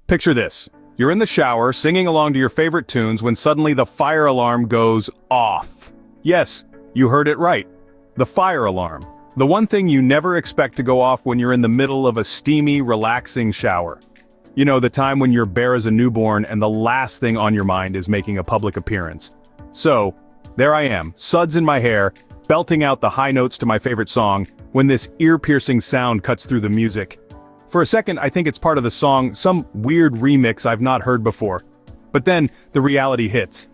Picture this. You're in the shower, singing along to your favorite tunes when suddenly the fire alarm goes off. Yes, you heard it right. The fire alarm. The one thing you never expect to go off when you're in the middle of a steamy, relaxing shower. You know, the time when you're bare as a newborn and the last thing on your mind is making a public appearance. So, there I am, suds in my hair, belting out the high notes to my favorite song, when this ear-piercing sound cuts through the music. For a second, I think it's part of the song, some weird remix I've not heard before. But then, the reality hits.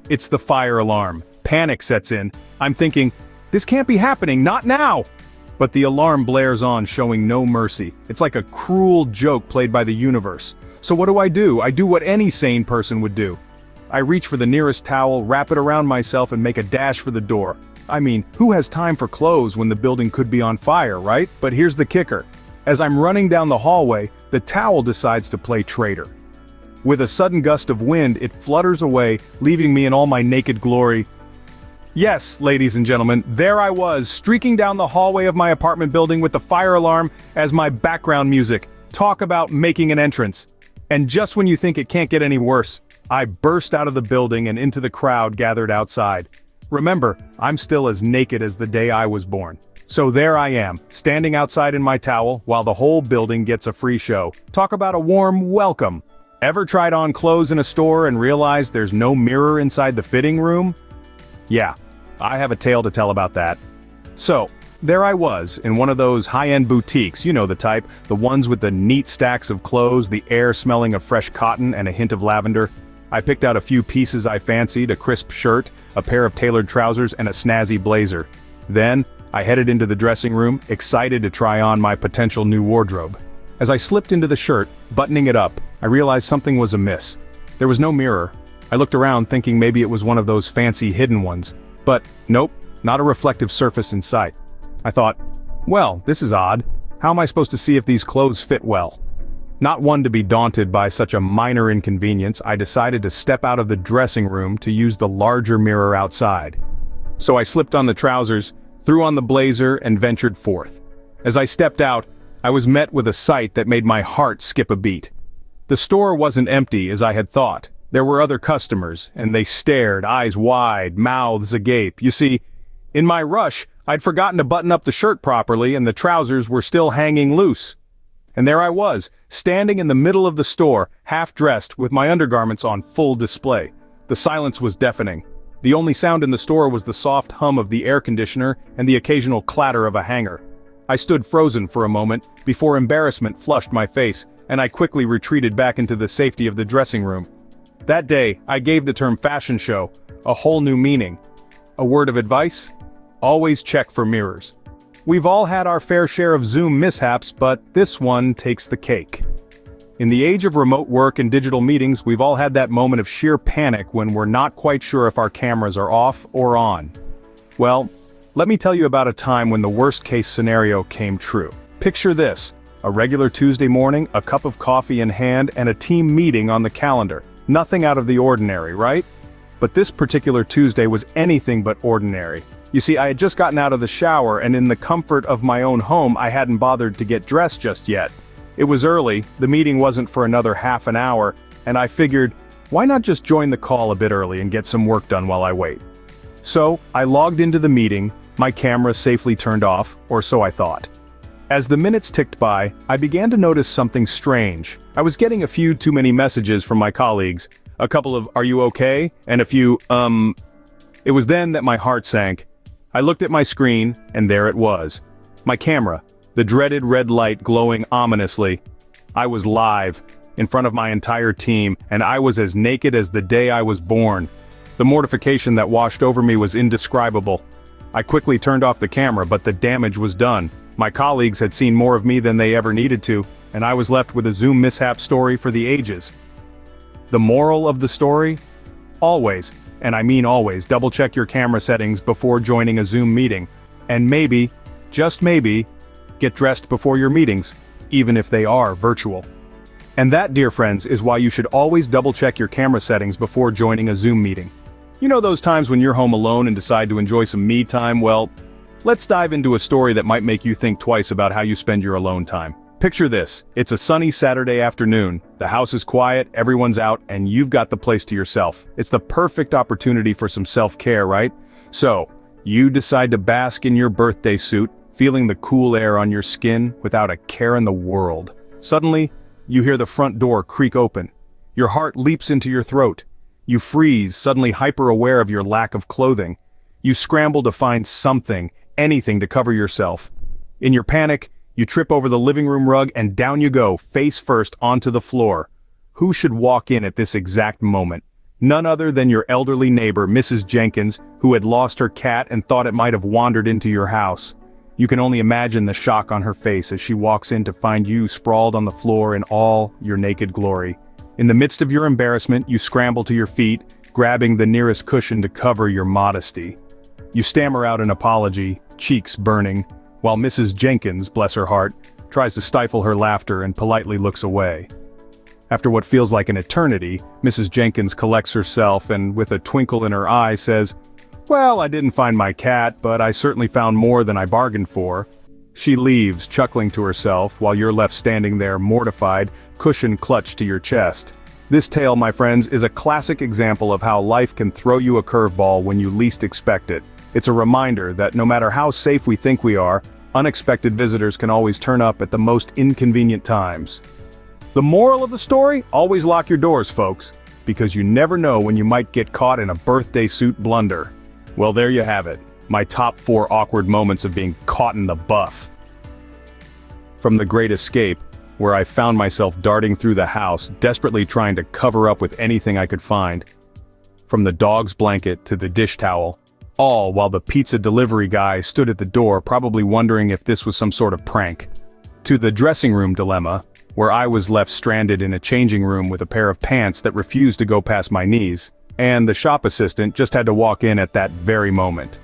It's the fire alarm. Panic sets in. I'm thinking, this can't be happening, not now! But the alarm blares on, showing no mercy. It's like a cruel joke played by the universe. So what do? I do what any sane person would do. I reach for the nearest towel, wrap it around myself, and make a dash for the door. I mean, who has time for clothes when the building could be on fire, right? But here's the kicker. As I'm running down the hallway, the towel decides to play traitor. With a sudden gust of wind, it flutters away, leaving me in all my naked glory. Yes, ladies and gentlemen, there I was, streaking down the hallway of my apartment building with the fire alarm as my background music. Talk about making an entrance. And just when you think it can't get any worse, I burst out of the building and into the crowd gathered outside. Remember, I'm still as naked as the day I was born. So there I am, standing outside in my towel while the whole building gets a free show. Talk about a warm welcome. Ever tried on clothes in a store and realized there's no mirror inside the fitting room? Yeah. I have a tale to tell about that. So, there I was, in one of those high-end boutiques, you know the type, the ones with the neat stacks of clothes, the air smelling of fresh cotton and a hint of lavender. I picked out a few pieces I fancied, a crisp shirt, a pair of tailored trousers, and a snazzy blazer. Then, I headed into the dressing room, excited to try on my potential new wardrobe. As I slipped into the shirt, buttoning it up, I realized something was amiss. There was no mirror. I looked around thinking maybe it was one of those fancy hidden ones. But, nope, not a reflective surface in sight. I thought, well, this is odd. How am I supposed to see if these clothes fit well? Not one to be daunted by such a minor inconvenience, I decided to step out of the dressing room to use the larger mirror outside. So I slipped on the trousers, threw on the blazer, and ventured forth. As I stepped out, I was met with a sight that made my heart skip a beat. The store wasn't empty as I had thought. There were other customers, and they stared, eyes wide, mouths agape. You see, in my rush, I'd forgotten to button up the shirt properly and the trousers were still hanging loose. And there I was, standing in the middle of the store, half-dressed, with my undergarments on full display. The silence was deafening. The only sound in the store was the soft hum of the air conditioner and the occasional clatter of a hanger. I stood frozen for a moment, before embarrassment flushed my face, and I quickly retreated back into the safety of the dressing room. That day, I gave the term fashion show a whole new meaning. A word of advice? Always check for mirrors. We've all had our fair share of Zoom mishaps, but this one takes the cake. In the age of remote work and digital meetings, we've all had that moment of sheer panic when we're not quite sure if our cameras are off or on. Well, let me tell you about a time when the worst-case scenario came true. Picture this: a regular Tuesday morning, a cup of coffee in hand, and a team meeting on the calendar. Nothing out of the ordinary, right? But this particular Tuesday was anything but ordinary. You see, I had just gotten out of the shower, and in the comfort of my own home, I hadn't bothered to get dressed just yet. It was early, the meeting wasn't for another half an hour, and I figured, why not just join the call a bit early and get some work done while I wait? So, I logged into the meeting, my camera safely turned off, or so I thought. As the minutes ticked by, I began to notice something strange. I was getting a few too many messages from my colleagues, a couple of "Are you okay?" and a few, It was then that my heart sank. I looked at my screen, and there it was. My camera, the dreaded red light glowing ominously. I was live, in front of my entire team, and I was as naked as the day I was born. The mortification that washed over me was indescribable. I quickly turned off the camera, but the damage was done. My colleagues had seen more of me than they ever needed to, and I was left with a Zoom mishap story for the ages. The moral of the story? Always, and I mean always, double-check your camera settings before joining a Zoom meeting. And maybe, just maybe, get dressed before your meetings, even if they are virtual. And that, dear friends, is why you should always double-check your camera settings before joining a Zoom meeting. You know those times when you're home alone and decide to enjoy some me time? Well, let's dive into a story that might make you think twice about how you spend your alone time. Picture this, it's a sunny Saturday afternoon, the house is quiet, everyone's out, and you've got the place to yourself. It's the perfect opportunity for some self-care, right? So, you decide to bask in your birthday suit, feeling the cool air on your skin without a care in the world. Suddenly, you hear the front door creak open. Your heart leaps into your throat. You freeze, suddenly hyper-aware of your lack of clothing. You scramble to find something, anything to cover yourself. In your panic, you trip over the living room rug and down you go, face first onto the floor. Who should walk in at this exact moment? None other than your elderly neighbor, Mrs. Jenkins, who had lost her cat and thought it might have wandered into your house. You can only imagine the shock on her face as she walks in to find you sprawled on the floor in all your naked glory. In the midst of your embarrassment, you scramble to your feet, grabbing the nearest cushion to cover your modesty. You stammer out an apology, cheeks burning, while Mrs. Jenkins, bless her heart, tries to stifle her laughter and politely looks away. After what feels like an eternity, Mrs. Jenkins collects herself and, with a twinkle in her eye, says, "Well, I didn't find my cat, but I certainly found more than I bargained for." She leaves, chuckling to herself, while you're left standing there, mortified, cushion clutched to your chest. This tale, my friends, is a classic example of how life can throw you a curveball when you least expect it. It's a reminder that no matter how safe we think we are, unexpected visitors can always turn up at the most inconvenient times. The moral of the story? Always lock your doors, folks, because you never know when you might get caught in a birthday suit blunder. Well, there you have it, my top 4 awkward moments of being caught in the buff. From The Great Escape, where I found myself darting through the house, desperately trying to cover up with anything I could find. From the dog's blanket to the dish towel, all while the pizza delivery guy stood at the door probably wondering if this was some sort of prank. To the dressing room dilemma, where I was left stranded in a changing room with a pair of pants that refused to go past my knees, and the shop assistant just had to walk in at that very moment.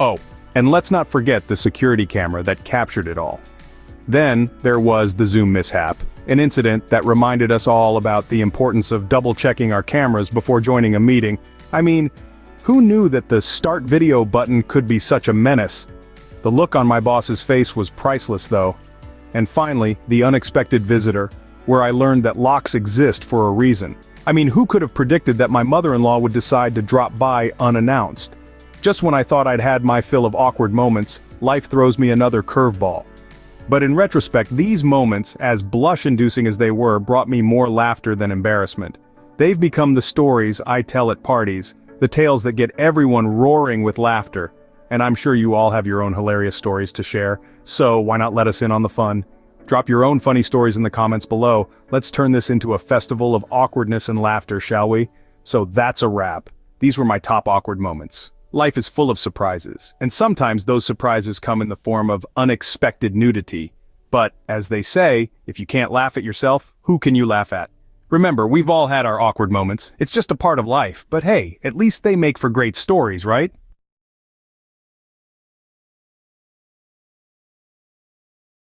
Oh, and let's not forget the security camera that captured it all. Then, there was the Zoom Mishap, an incident that reminded us all about the importance of double-checking our cameras before joining a meeting. I mean, who knew that the Start Video button could be such a menace? The look on my boss's face was priceless though. And finally, the unexpected visitor, where I learned that locks exist for a reason. I mean, who could have predicted that my mother-in-law would decide to drop by unannounced? Just when I thought I'd had my fill of awkward moments, life throws me another curveball. But in retrospect, these moments, as blush-inducing as they were, brought me more laughter than embarrassment. They've become the stories I tell at parties, the tales that get everyone roaring with laughter. And I'm sure you all have your own hilarious stories to share, so why not let us in on the fun? Drop your own funny stories in the comments below. Let's turn this into a festival of awkwardness and laughter, shall we? So that's a wrap. These were my top awkward moments. Life is full of surprises, and sometimes those surprises come in the form of unexpected nudity. But, as they say, if you can't laugh at yourself, who can you laugh at? Remember, we've all had our awkward moments. It's just a part of life, but hey, at least they make for great stories, right?